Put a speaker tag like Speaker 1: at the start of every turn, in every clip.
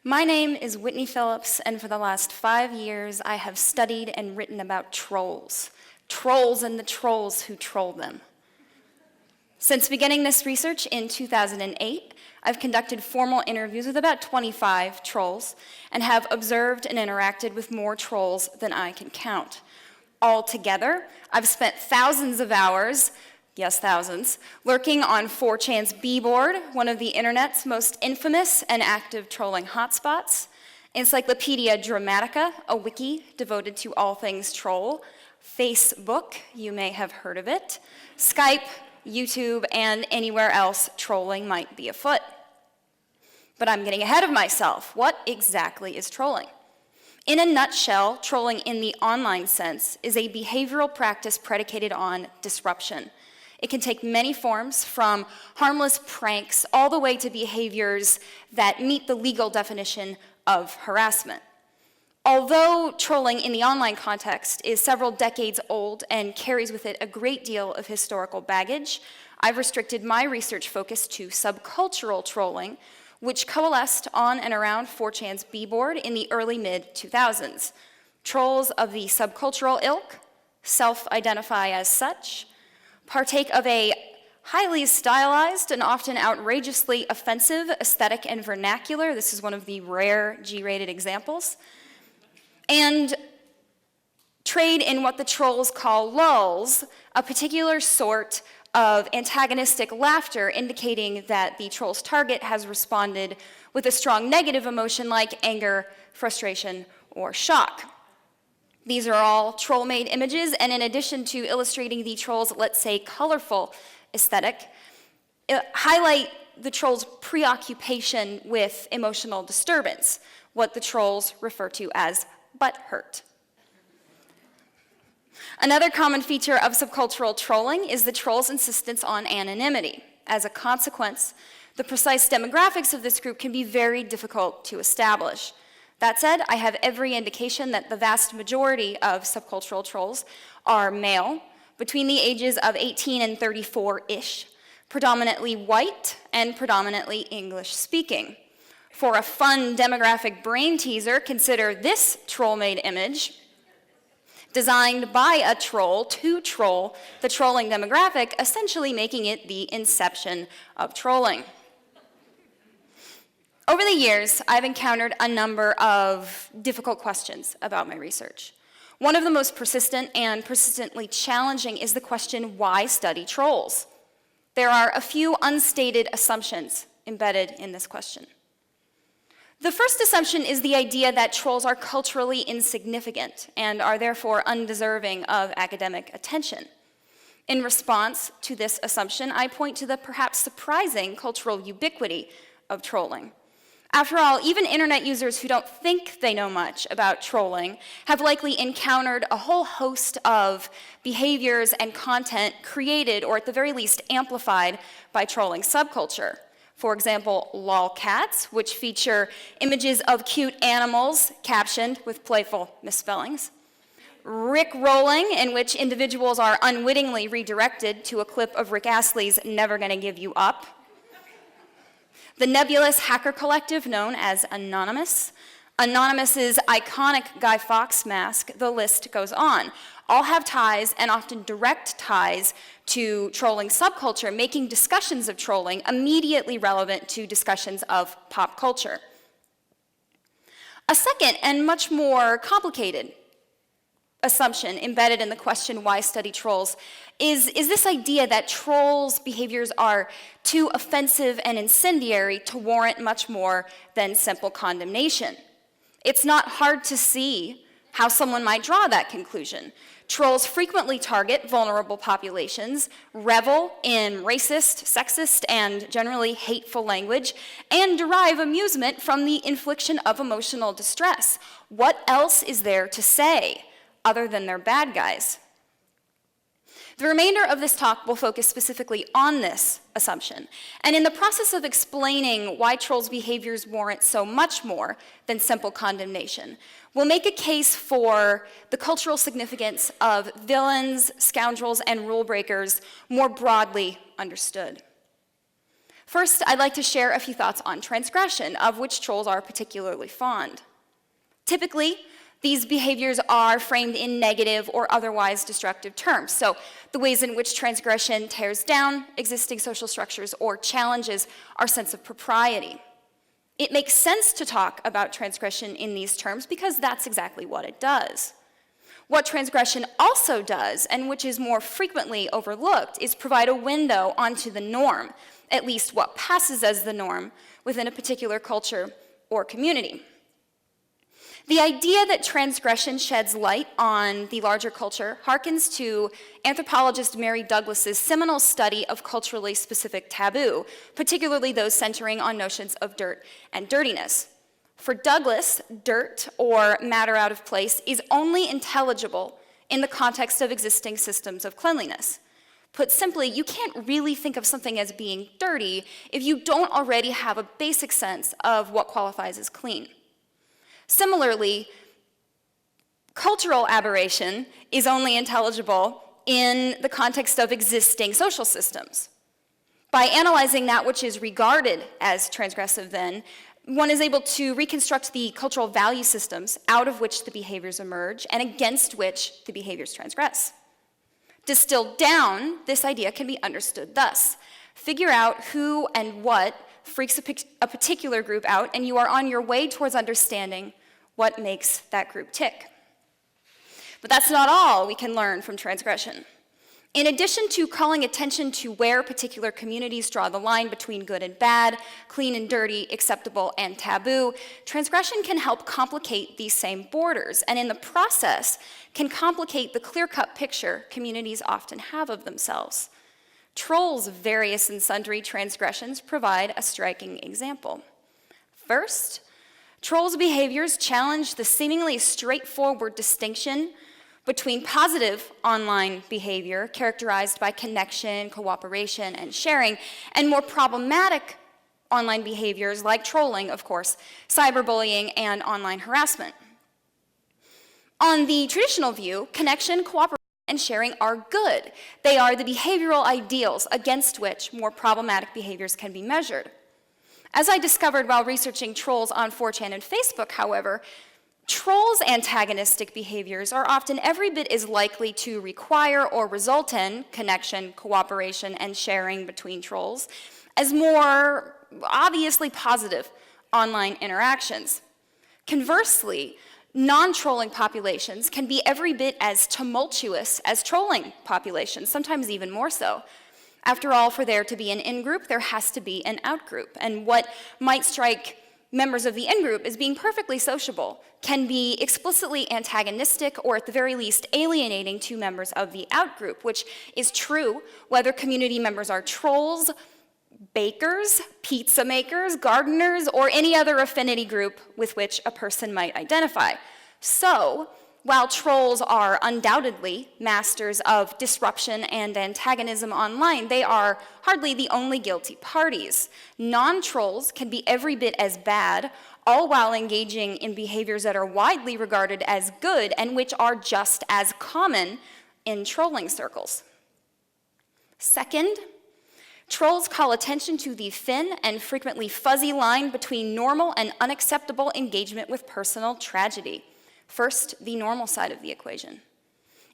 Speaker 1: My name is Whitney Phillips, and for the last 5 years, I have studied and written about trolls. Trolls and the trolls who troll them. Since beginning this research in 2008, I've conducted formal interviews with about 25 trolls and have observed and interacted with more trolls than I can count. Altogether, I've spent thousands of hours, yes, thousands, lurking on 4chan's B-board, one of the internet's most infamous and active trolling hotspots, Encyclopedia Dramatica, a wiki devoted to all things troll, Facebook, you may have heard of it, Skype, YouTube, and anywhere else trolling might be afoot. But I'm getting ahead of myself. What exactly is trolling? In a nutshell, trolling in the online sense is a behavioral practice predicated on disruption. It can take many forms, from harmless pranks all the way to behaviors that meet the legal definition of harassment. Although trolling in the online context is several decades old and carries with it a great deal of historical baggage, I've restricted my research focus to subcultural trolling, which coalesced on and around 4chan's B-board in the early mid-2000s. Trolls of the subcultural ilk self-identify as such, partake of a highly stylized and often outrageously offensive aesthetic and vernacular. This is one of the rare G-rated examples. And trade in what the trolls call lulls, a particular sort of antagonistic laughter indicating that the troll's target has responded with a strong negative emotion like anger, frustration, or shock. These are all troll-made images, and in addition to illustrating the troll's, let's say, colorful aesthetic, highlight the troll's preoccupation with emotional disturbance, what the trolls refer to as butt hurt. Another common feature of subcultural trolling is the troll's insistence on anonymity. As a consequence, the precise demographics of this group can be very difficult to establish. That said, I have every indication that the vast majority of subcultural trolls are male, between the ages of 18 and 34-ish, predominantly white, and predominantly English-speaking. For a fun demographic brain teaser, consider this troll-made image, designed by a troll to troll the trolling demographic, essentially making it the inception of trolling. Over the years, I've encountered a number of difficult questions about my research. One of the most persistent and persistently challenging is the question, why study trolls? There are a few unstated assumptions embedded in this question. The first assumption is the idea that trolls are culturally insignificant and are therefore undeserving of academic attention. In response to this assumption, I point to the perhaps surprising cultural ubiquity of trolling. After all, even internet users who don't think they know much about trolling have likely encountered a whole host of behaviors and content created, or at the very least amplified, by trolling subculture. For example, lolcats, which feature images of cute animals captioned with playful misspellings. Rickrolling, in which individuals are unwittingly redirected to a clip of Rick Astley's Never Gonna Give You Up. The nebulous hacker collective known as Anonymous. Anonymous's iconic Guy Fawkes mask, the list goes on. All have ties, and often direct ties, to trolling subculture, making discussions of trolling immediately relevant to discussions of pop culture. A second and much more complicated assumption embedded in the question, why study trolls, is this idea that trolls' behaviors are too offensive and incendiary to warrant much more than simple condemnation. It's not hard to see how someone might draw that conclusion. Trolls frequently target vulnerable populations, revel in racist, sexist, and generally hateful language, and derive amusement from the infliction of emotional distress. What else is there to say other than they're bad guys? The remainder of this talk will focus specifically on this assumption, and in the process of explaining why trolls' behaviors warrant so much more than simple condemnation, we'll make a case for the cultural significance of villains, scoundrels, and rule breakers more broadly understood. First, I'd like to share a few thoughts on transgression, of which trolls are particularly fond. Typically, these behaviors are framed in negative or otherwise destructive terms. So the ways in which transgression tears down existing social structures or challenges our sense of propriety. It makes sense to talk about transgression in these terms because that's exactly what it does. What transgression also does, and which is more frequently overlooked, is provide a window onto the norm, at least what passes as the norm within a particular culture or community. The idea that transgression sheds light on the larger culture harkens to anthropologist Mary Douglas's seminal study of culturally specific taboo, particularly those centering on notions of dirt and dirtiness. For Douglas, dirt, or matter out of place, is only intelligible in the context of existing systems of cleanliness. Put simply, you can't really think of something as being dirty if you don't already have a basic sense of what qualifies as clean. Similarly, cultural aberration is only intelligible in the context of existing social systems. By analyzing that which is regarded as transgressive, then, one is able to reconstruct the cultural value systems out of which the behaviors emerge and against which the behaviors transgress. Distilled down, this idea can be understood thus. Figure out who and what freaks a particular group out, and you are on your way towards understanding what makes that group tick. But that's not all we can learn from transgression. In addition to calling attention to where particular communities draw the line between good and bad, clean and dirty, acceptable and taboo, transgression can help complicate these same borders, and in the process can complicate the clear-cut picture communities often have of themselves. Trolls' various and sundry transgressions provide a striking example. First, trolls' behaviors challenge the seemingly straightforward distinction between positive online behavior characterized by connection, cooperation, and sharing, and more problematic online behaviors like trolling, of course, cyberbullying, and online harassment. On the traditional view, connection, cooperation, and sharing are good. They are the behavioral ideals against which more problematic behaviors can be measured. As I discovered while researching trolls on 4chan and Facebook, however, trolls' antagonistic behaviors are often every bit as likely to require or result in connection, cooperation, and sharing between trolls as more obviously positive online interactions. Conversely, non-trolling populations can be every bit as tumultuous as trolling populations, sometimes even more so. After all, for there to be an in-group, there has to be an out-group. And what might strike members of the in-group as being perfectly sociable can be explicitly antagonistic or at the very least alienating to members of the out-group, which is true whether community members are trolls, bakers, pizza makers, gardeners, or any other affinity group with which a person might identify. So, while trolls are undoubtedly masters of disruption and antagonism online, they are hardly the only guilty parties. Non-trolls can be every bit as bad, all while engaging in behaviors that are widely regarded as good and which are just as common in trolling circles. Second, trolls call attention to the thin and frequently fuzzy line between normal and unacceptable engagement with personal tragedy. First, the normal side of the equation.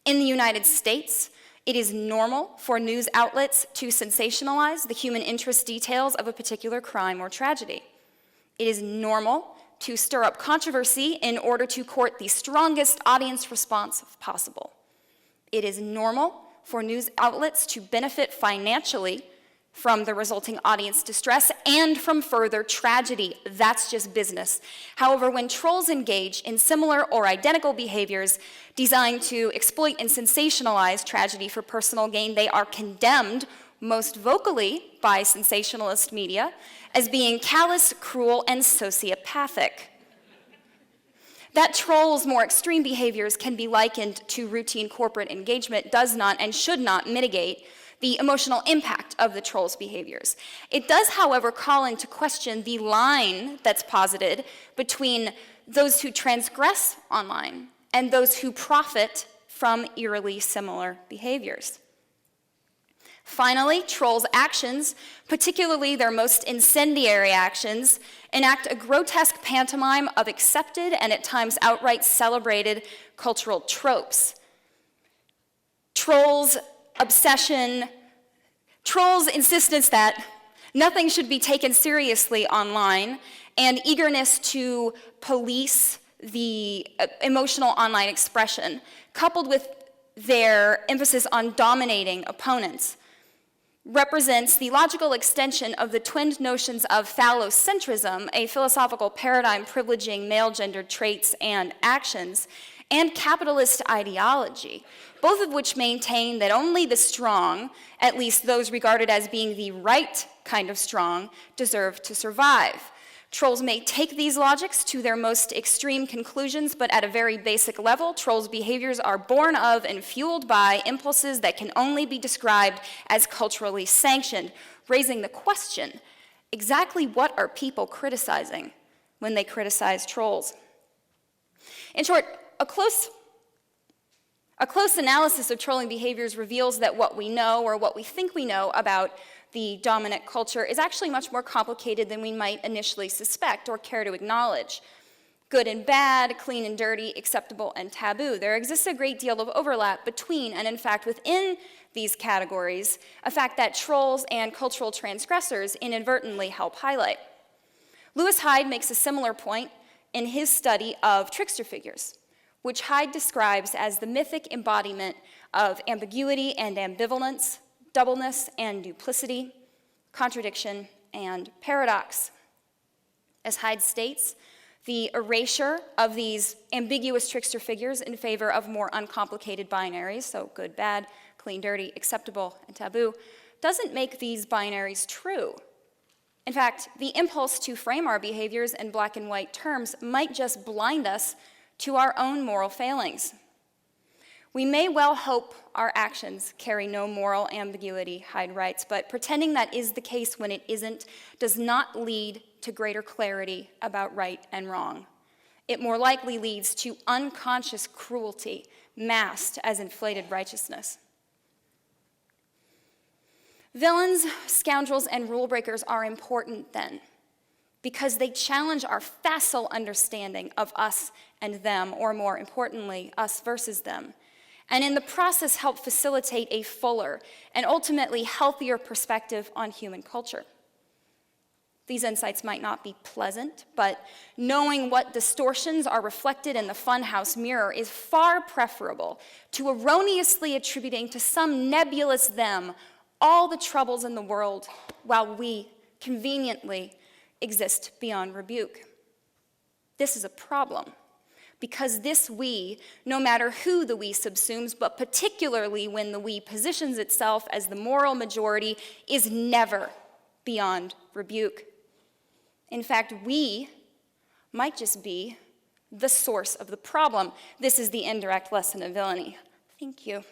Speaker 1: In the United States, it is normal for news outlets to sensationalize the human interest details of a particular crime or tragedy. It is normal to stir up controversy in order to court the strongest audience response possible. It is normal for news outlets to benefit financially from the resulting audience distress and from further tragedy. That's just business. However, when trolls engage in similar or identical behaviors designed to exploit and sensationalize tragedy for personal gain, they are condemned, most vocally by sensationalist media, as being callous, cruel, and sociopathic. That trolls' more extreme behaviors can be likened to routine corporate engagement does not and should not mitigate the emotional impact of the troll's behaviors. It does, however, call into question the line that's posited between those who transgress online and those who profit from eerily similar behaviors. Finally, trolls' actions, particularly their most incendiary actions, enact a grotesque pantomime of accepted and at times outright celebrated cultural tropes. Trolls' obsession, trolls' insistence that nothing should be taken seriously online, and eagerness to police the emotional online expression, coupled with their emphasis on dominating opponents, represents the logical extension of the twinned notions of phallocentrism, a philosophical paradigm privileging male-gendered traits and actions, and capitalist ideology, both of which maintain that only the strong, at least those regarded as being the right kind of strong, deserve to survive. Trolls may take these logics to their most extreme conclusions, but at a very basic level, trolls' behaviors are born of and fueled by impulses that can only be described as culturally sanctioned, raising the question, exactly what are people criticizing when they criticize trolls? In short, a close analysis of trolling behaviors reveals that what we know, or what we think we know about the dominant culture, is actually much more complicated than we might initially suspect or care to acknowledge. Good and bad, clean and dirty, acceptable and taboo. There exists a great deal of overlap between, and in fact within, these categories, a fact that trolls and cultural transgressors inadvertently help highlight. Lewis Hyde makes a similar point in his study of trickster figures, which Hyde describes as the mythic embodiment of ambiguity and ambivalence, doubleness and duplicity, contradiction and paradox. As Hyde states, the erasure of these ambiguous trickster figures in favor of more uncomplicated binaries, so good, bad, clean, dirty, acceptable, and taboo, doesn't make these binaries true. In fact, the impulse to frame our behaviors in black and white terms might just blind us to our own moral failings. We may well hope our actions carry no moral ambiguity, Hyde writes, but pretending that is the case when it isn't does not lead to greater clarity about right and wrong. It more likely leads to unconscious cruelty masked as inflated righteousness. Villains, scoundrels, and rule breakers are important then, because they challenge our facile understanding of us and them, or more importantly, us versus them, and in the process help facilitate a fuller and ultimately healthier perspective on human culture. These insights might not be pleasant, but knowing what distortions are reflected in the funhouse mirror is far preferable to erroneously attributing to some nebulous them all the troubles in the world while we conveniently exist beyond rebuke. This is a problem, because this we, no matter who the we subsumes, but particularly when the we positions itself as the moral majority, is never beyond rebuke. In fact, we might just be the source of the problem. This is the indirect lesson of villainy. Thank you.